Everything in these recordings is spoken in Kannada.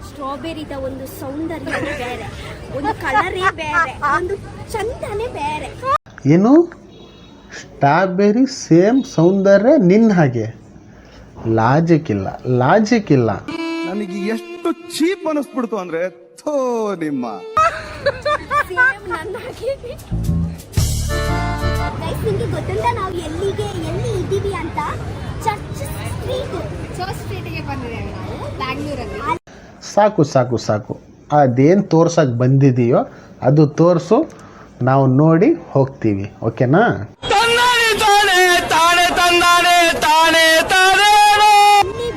ಸ್ಟ್ರಾಬೆರಿದ ಒಂದು ಸೌಂದರ್ಯನೇ ಬೇರೆ, ಒಂದು ಕಲರೇ ಬೇರೆ, ಒಂದು ಚಂದನೇ ಬೇರೆ. ಏನು ಸ್ಟ್ರಾಬೆರಿ ಸೇಮ್ ಸೌಂದರ್ಯ ನಿನ್ನ ಹಾಗೆ? ಲಾಜಿಕ್ ಇಲ್ಲ. ನನಗೆ ಎಷ್ಟು ಚೀಪ್ ಅನಿಸ್ಬಿಡ್ತು ಅಂದ್ರೆ ಥೋ ನಿಮ್ಮ ಸೇಮ್ ನನ್ನ ಹಾಗೆ. ಗೈಸ್, ನಿಮಗೆ ಗೊತ್ತುಂಟಾ ನಾವು ಎಲ್ಲಿ ಇದ್ದೀವಿ ಅಂತ? ಚರ್ಚ್ ಸ್ಟ್ರೀಟ್ಗೆ ಬಂದಿದ್ದೇವೆ ನಾವು ಬ್ಯಾಂಗ್ಳೂರಲ್ಲಿ. ಸಾಕು ಅದೇನು ತೋರ್ಸಕ್ಕೆ ಬಂದಿದೆಯೋ ಅದು ತೋರಿಸು, ನಾವು ನೋಡಿ ಹೋಗ್ತೀವಿ. ಓಕೆನಾ?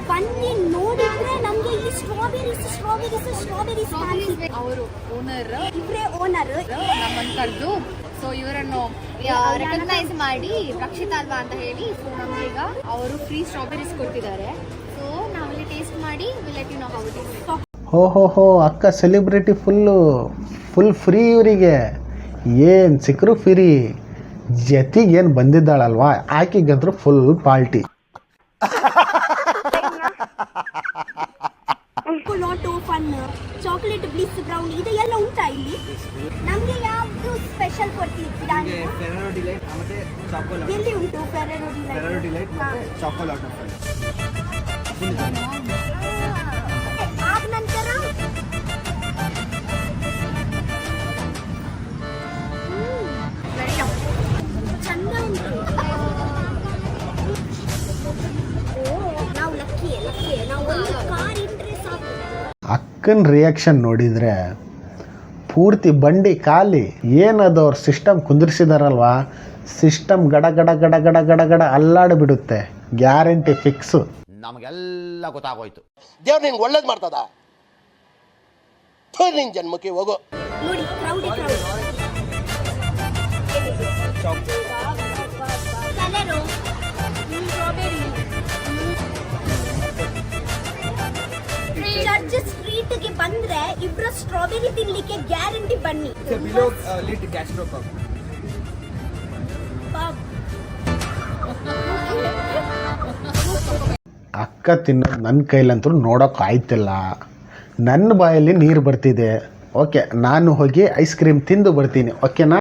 ಬನ್ನಿ, ನೋಡಿದ್ರೆ ನಮಗೆ ಈ ಸ್ಟ್ರಾಬೆರೀಸ್ ಅವರು ಓನರ್, ಇವರೇ ಓನರ್ ನಮ್ಮನ್ನು ಕರೆದು, ಸೊ ಇವರನ್ನು ರೆಕಗ್ನೈಸ್ ಮಾಡಿ ರಕ್ಷಿತಾ ಅಲ್ವಾ ಅಂತ ಹೇಳಿ, ಸೊ ನಮ್ಗೆ ಈಗ ಅವರು ಫ್ರೀ ಸ್ಟ್ರಾಬೆರೀಸ್ ಕೊಟ್ಟಿದ್ದಾರೆ. ಸೊ ನಾವಲ್ಲಿ ಟೇಸ್ಟ್ ಮಾಡಿ will let you know how it is. ಹೋ ಅಕ್ಕ ಸೆಲೆಬ್ರಿಟಿ ಫುಲ್ ಫ್ರೀ ಇವರಿಗೆ, ಏನು ಸಿಕ್ಕರು ಫ್ರೀ. ಜೊತೆಗೆ ಏನು ಬಂದಿದ್ದಾಳಲ್ವಾ ಆಕೆಗಂತೂ full party. Lot of fun, chocolate bliss brown ಇದೆಲ್ಲ ಉಂಟಾ ಇಲ್ಲಿ? ನಮಗೆ ಯಾವುದು ಸ್ಪೆಷಲ್ ಕೊಡ್ತಿದ್ದೀರಾ? ಎಲ್ಲಿ ಉಂಟು ಫೆರೆರೋ ಡಿಲೈಟ್? ಆದ ನಂತರ ಚಂದ ಉಂಟು. ನಾವು ಲಕ್ಕಿ ನಾವು ಒಂದು ಕಾರ್ ಇಟ್ಟರೆ ಸಾಕು. ಅಕ್ಕನ ರಿಯಾಕ್ಷನ್ ನೋಡಿದರೆ ಪೂರ್ತಿ ಬಂಡಿ ಖಾಲಿ. ಏನದು ಅವ್ರ ಸಿಸ್ಟಮ್ ಕುಂದಿರಿಸಿದಾರಲ್ವಾ, ಸಿಸ್ಟಮ್ ಗಡ ಗಡ ಗಡ ಗಡ ಗಡ ಗಡ ಅಲ್ಲಾಡಿಬಿಡುತ್ತೆ. Guarantee fix. ನಮಗೆಲ್ಲ ಗೊತ್ತಾಗೋಯ್ತು. ದೇವ್ರು ನಿನ್ಗೆ ಒಳ್ಳೇದು ಮಾಡ್ತದ? ನಿನ್ ಜನ್ಮಕ್ಕೆ ಹೋಗೋ. ನೋಡಿ ಕ್ರೌಡ್ ಕಲರು ಸ್ಟ್ರಾಬೆರಿ. ಚರ್ಚ್ ಸ್ಟ್ರೀಟ್ಗೆ ಬಂದ್ರೆ ಇಬ್ರು ಸ್ಟ್ರಾಬೆರಿ ತಿನ್ಲಿಕ್ಕೆ ಗ್ಯಾರಂಟಿ. ಬನ್ನಿ. ಅಕ್ಕ ತಿನ್ನೋದು ನನ್ನ ಕೈಲಂತೂ ನೋಡೋಕೆ ಆಯ್ತಿಲ್ಲ. ನನ್ನ ಬಾಯಲ್ಲಿ ನೀರು ಬರ್ತಿದೆ. ಓಕೆ, ನಾನು ಹೋಗಿ ಐಸ್ ಕ್ರೀಮ್ ತಿಂದು ಬರ್ತೀನಿ. ಓಕೆನಾ?